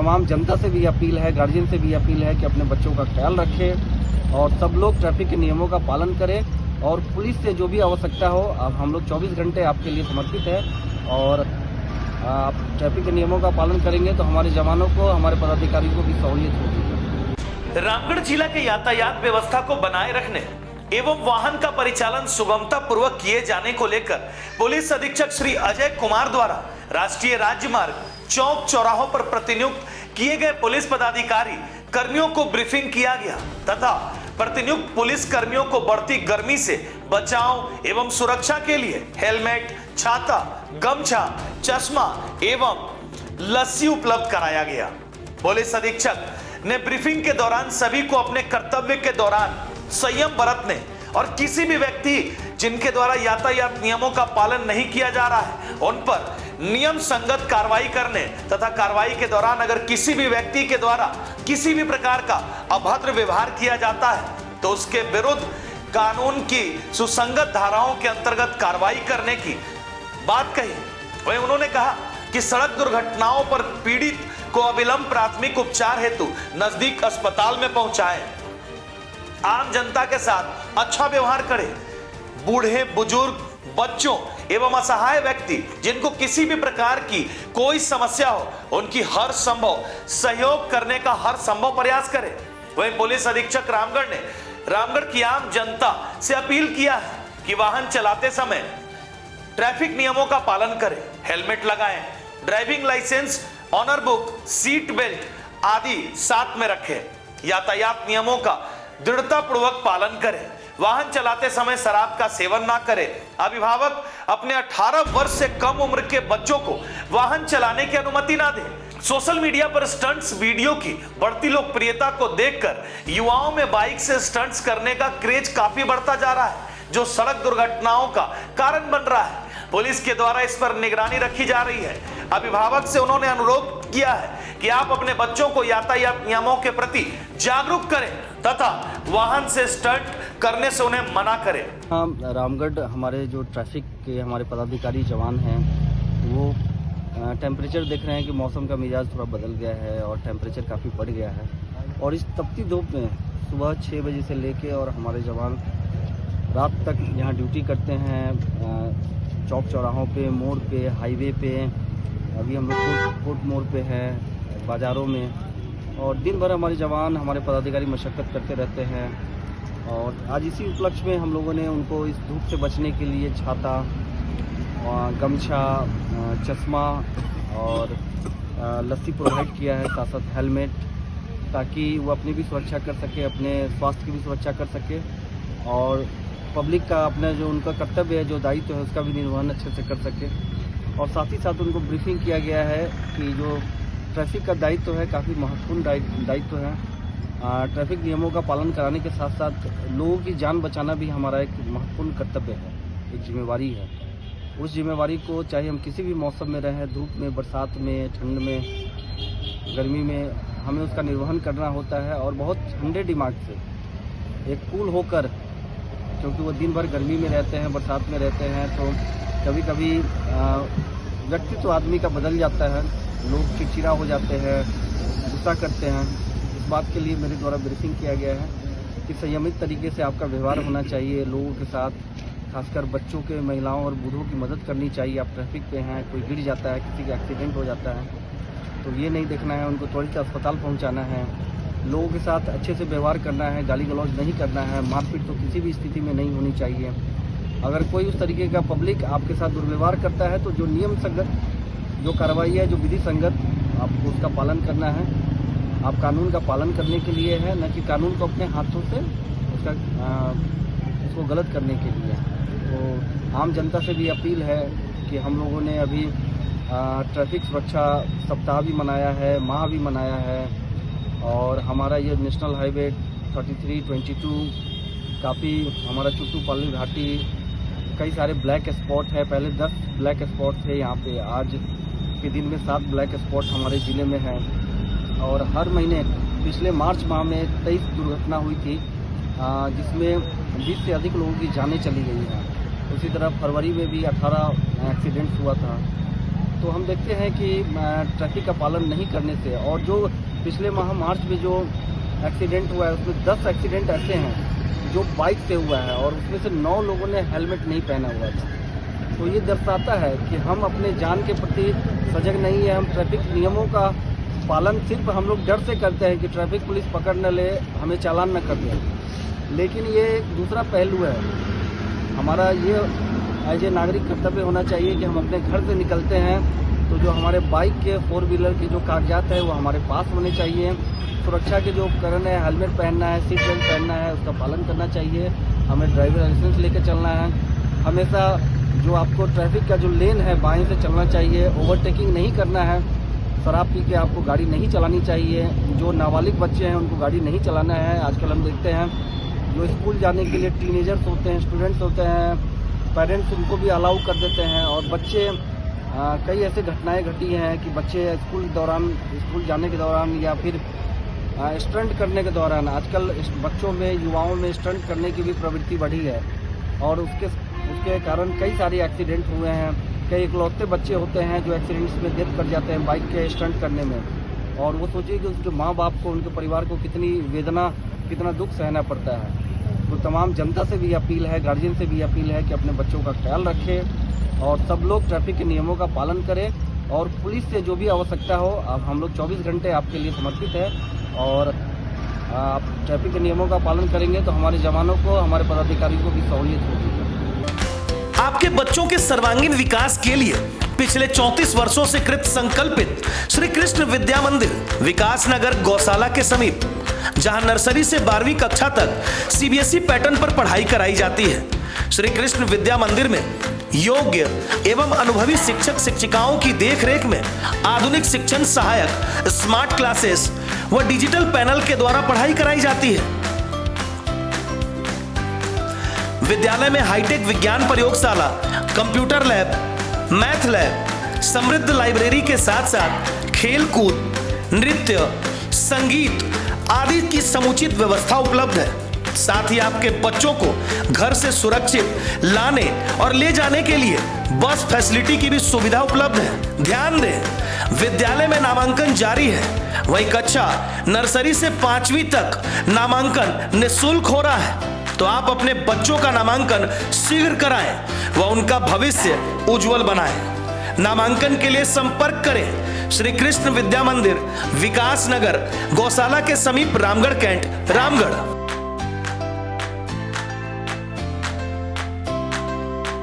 तमाम जनता से भी अपील है, गार्जियन से भी अपील है कि अपने बच्चों का ख्याल रखें और सब लोग ट्रैफिक के नियमों का पालन करें और पुलिस से जो भी आवश्यकता हो, अब हम लोग 24 घंटे आपके लिए समर्पित है और आप ट्रैफिक के नियमों का पालन करेंगे तो हमारे जवानों को, हमारे पदाधिकारियों को भी सहूलियत होगी। रामगढ़ जिला के यातायात व्यवस्था को बनाए रखने एवं वाहन का परिचालन सुगमता पूर्वक किए जाने को लेकर पुलिस अधीक्षक श्री अजय कुमार द्वारा राष्ट्रीय राजमार्ग चौक चौराहों पर प्रतिनियुक्त किए गए पुलिस पदाधिकारी कर्मियों को ब्रीफिंग किया गया तथा प्रतिनियुक्त पुलिस कर्मियों को बढ़ती गर्मी से बचाव एवं सुरक्षा के लिए हेलमेट, छाता, गमछा, चश्मा एवं लस्सी उपलब्ध कराया गया। पुलिस अधीक्षक ने ब्रीफिंग के दौरान सभी को अपने कर्तव्य के दौरान संयम बरतने और किसी भी व्यक्ति जिनके द्वारा यातायात नियमों का पालन नहीं किया जा रहा है उन पर नियम संगत कार्रवाई करने तथा कार्रवाई के दौरान अगर किसी भी व्यक्ति के द्वारा किसी भी प्रकार का अभद्र व्यवहार किया जाता है तो उसके विरुद्ध कानून की सुसंगत धाराओं के अंतर्गत कार्रवाई करने की बात कही। वहीं उन्होंने कहा कि सड़क दुर्घटनाओं पर पीड़ित को अविलंब प्राथमिक उपचार हेतु नजदीक अस्पताल में पहुंचाएं, आम जनता के साथ अच्छा व्यवहार करें, बूढ़े बुजुर्ग बच्चों एवं असहाय व्यक्ति जिनको किसी भी प्रकार की कोई समस्या हो उनकी हर संभव सहयोग करने का हर संभव प्रयास करें। वहीं पुलिस अधीक्षक रामगढ़ ने रामगढ़ की आम जनता से अपील किया है कि वाहन चलाते समय ट्रैफिक नियमों का पालन करें, हेलमेट लगाएं, driving licence, owner book, seat belt आदि साथ में रखें, यातायात नियमों का दृढ़ता पूर्वक पालन करें, वाहन चलाते समय शराब का सेवन ना करें, अभिभावक अपने 18 वर्ष से कम उम्र के बच्चों को वाहन चलाने की अनुमति ना दें। सोशल मीडिया पर स्टंट्स वीडियो की बढ़ती लोकप्रियता को देखकर युवाओं में बाइक से स्टंट्स करने का क्रेज काफी बढ़ता जा रहा है जो सड़क दुर्घटनाओं का कारण बन रहा है। पुलिस के द्वारा इस पर निगरानी रखी जा रही है। अभिभावक से उन्होंने अनुरोध किया है कि आप अपने बच्चों को यातायात नियमों के प्रति जागरूक करें तथा वाहन से स्टंट करने से उन्हें मना करें। रामगढ़ हमारे जो ट्रैफिक के हमारे पदाधिकारी जवान हैं वो टेम्परेचर देख रहे हैं कि मौसम का मिजाज थोड़ा बदल गया है और टेम्परेचर काफ़ी बढ़ गया है और इस तपती धूप में सुबह 6 बजे से लेके और हमारे जवान रात तक यहाँ ड्यूटी करते हैं, चौक चौराहों पे, मोड़ पे, हाईवे पे, अभी हम लोग कोर्ट मोड़ पे हैं, बाज़ारों में, और दिन भर हमारे जवान हमारे पदाधिकारी मशक्क़त करते रहते हैं। और आज इसी उपलक्ष्य में हम लोगों ने उनको इस धूप से बचने के लिए छाता, गमछा, चश्मा और लस्सी प्रोवाइड किया है, साथ साथ हेलमेट, ताकि वो अपनी भी सुरक्षा कर सके, अपने स्वास्थ्य की भी सुरक्षा कर सके और पब्लिक का अपना जो उनका कर्तव्य है, जो दायित्व है, उसका भी निर्वहन अच्छे से कर सके। और साथ ही साथ उनको ब्रीफिंग किया गया है कि जो ट्रैफिक का दायित्व है काफ़ी महत्वपूर्ण दायित्व है। ट्रैफिक नियमों का पालन कराने के साथ साथ लोगों की जान बचाना भी हमारा एक महत्वपूर्ण कर्तव्य है, एक जिम्मेवारी है। उस जिम्मेवारी को चाहे हम किसी भी मौसम में रहें, धूप में, बरसात में, ठंड में, गर्मी में, हमें उसका निर्वहन करना होता है और बहुत ठंडे दिमाग से एक कूल होकर, क्योंकि वो दिन भर गर्मी में रहते हैं, बरसात में रहते हैं, तो कभी कभी व्यक्तित्व आदमी का बदल जाता है, लोग चिड़चिड़ा हो जाते हैं, गुस्सा करते हैं। इस बात के लिए मेरे द्वारा ब्रीफिंग किया गया है कि संयमित तरीके से आपका व्यवहार होना चाहिए लोगों के साथ, खासकर बच्चों के, महिलाओं और बूढ़ों की मदद करनी चाहिए। आप ट्रैफिक पे हैं, कोई गिर जाता है, किसी का एक्सीडेंट हो जाता है तो ये नहीं देखना है, उनको त्वरित अस्पताल पहुँचाना है, लोगों के साथ अच्छे से व्यवहार करना है, गाली गलौज नहीं करना है, मारपीट तो किसी भी स्थिति में नहीं होनी चाहिए। अगर कोई उस तरीके का पब्लिक आपके साथ दुर्व्यवहार करता है तो जो नियम संगत जो कार्रवाई है, जो विधि संगत, आपको उसका पालन करना है। आप कानून का पालन करने के लिए है, न कि कानून को अपने हाथों से उसको गलत करने के लिए। तो आम जनता से भी अपील है कि हम लोगों ने अभी ट्रैफिक सुरक्षा सप्ताह भी मनाया है, माह भी मनाया है और हमारा ये नेशनल हाईवे 33-22 काफ़ी हमारा चुट्टूपल्ली घाटी कई सारे ब्लैक स्पॉट है। पहले 10 ब्लैक स्पॉट थे यहाँ पे, आज के दिन में 7 ब्लैक स्पॉट हमारे ज़िले में हैं और हर महीने पिछले मार्च माह में 23 दुर्घटना हुई थी जिसमें 20 से अधिक लोगों की जानें चली गई हैं। उसी तरह फरवरी में भी 18 एक्सीडेंट्स हुआ था तो हम देखते हैं कि ट्रैफिक का पालन नहीं करने से, और जो पिछले माह मार्च में जो एक्सीडेंट हुआ है उसमें 10 एक्सीडेंट ऐसे हैं जो बाइक से हुआ है, और उसमें से 9 लोगों ने हेलमेट नहीं पहना हुआ था। तो ये दर्शाता है कि हम अपने जान के प्रति सजग नहीं है। हम ट्रैफिक नियमों का पालन सिर्फ हम लोग डर से करते हैं कि ट्रैफिक पुलिस पकड़ न ले, हमें चालान न कर दे। लेकिन ये एक दूसरा पहलू है। हमारा ये एज ए नागरिक कर्तव्य होना चाहिए कि हम अपने घर से निकलते हैं तो जो हमारे बाइक के 4 व्हीलर के जो कागजात है वो हमारे पास होने चाहिए। सुरक्षा के जो उपकरण है, हेलमेट पहनना है, सीट बेल्ट पहनना है, उसका पालन करना चाहिए। हमें ड्राइवर लाइसेंस लेकर चलना है। हमेशा जो आपको ट्रैफिक का जो लेन है बाएं से चलना चाहिए। ओवरटेकिंग नहीं करना है। शराब पी के आपको गाड़ी नहीं चलानी चाहिए। जो नाबालिग बच्चे हैं उनको गाड़ी नहीं चलाना है। आजकल हम देखते हैं जो स्कूल जाने के लिए टीनेजर्स होते हैं, स्टूडेंट्स होते हैं, पेरेंट्स उनको भी अलाउ कर देते हैं, और बच्चे कई ऐसे घटनाएं घटी हैं कि बच्चे स्कूल जाने के दौरान या फिर स्टंट करने के दौरान, आजकल बच्चों में, युवाओं में स्टंट करने की भी प्रवृत्ति बढ़ी है, और उसके कारण कई सारे एक्सीडेंट हुए हैं। कई इकलौते बच्चे होते हैं जो एक्सीडेंट्स में डेथ कर जाते हैं बाइक के स्टंट करने में, और वो सोचिए कि उसके माँ बाप को, उनके परिवार को कितनी वेदना, कितना दुख सहना पड़ता है। तो तमाम जनता से भी अपील है, गार्जियन से भी अपील है कि अपने बच्चों का ख्याल रखें और सब लोग ट्रैफिक के नियमों का पालन करें, और पुलिस से जो भी आवश्यकता हो, अब हम लोग 24 घंटे आपके लिए समर्पित है, और आप ट्रैफिक के नियमों का पालन करेंगे तो हमारे जवानों को, हमारे पदाधिकारियों को भी सहूलियत होगी। आपके बच्चों के सर्वांगीण विकास के लिए पिछले 34 वर्षों से कृत संकल्पित श्री कृष्ण विद्या मंदिर विकास नगर गौशाला के समीप, जहां नर्सरी से 12वीं कक्षा तक सीबीएसई पैटर्न पर पढ़ाई कराई जाती है। श्री कृष्ण विद्या मंदिर में योग्य एवं अनुभवी शिक्षक शिक्षिकाओं की देखरेख में आधुनिक शिक्षण सहायक, स्मार्ट क्लासेस व डिजिटल पैनल के द्वारा पढ़ाई कराई जाती है। विद्यालय में हाईटेक विज्ञान प्रयोगशाला, कंप्यूटर लैब, मैथ लैब, समृद्ध लाइब्रेरी के साथ साथ खेल कूद, नृत्य, संगीत आदि की समुचित व्यवस्था उपलब्ध है। साथ ही आपके बच्चों को घर से सुरक्षित लाने और ले जाने के लिए बस फैसिलिटी की भी सुविधा उपलब्ध है। ध्यान दें, विद्यालय में नामांकन जारी है। वही कक्षा नर्सरी से 5वीं तक नामांकन निःशुल्क हो रहा है, तो आप अपने बच्चों का नामांकन शीघ्र कराएं व उनका भविष्य उज्जवल बनाएं। नामांकन के लिए संपर्क करें श्री कृष्ण विद्या मंदिर विकास नगर गौशाला के समीप, रामगढ़ कैंट, रामगढ़।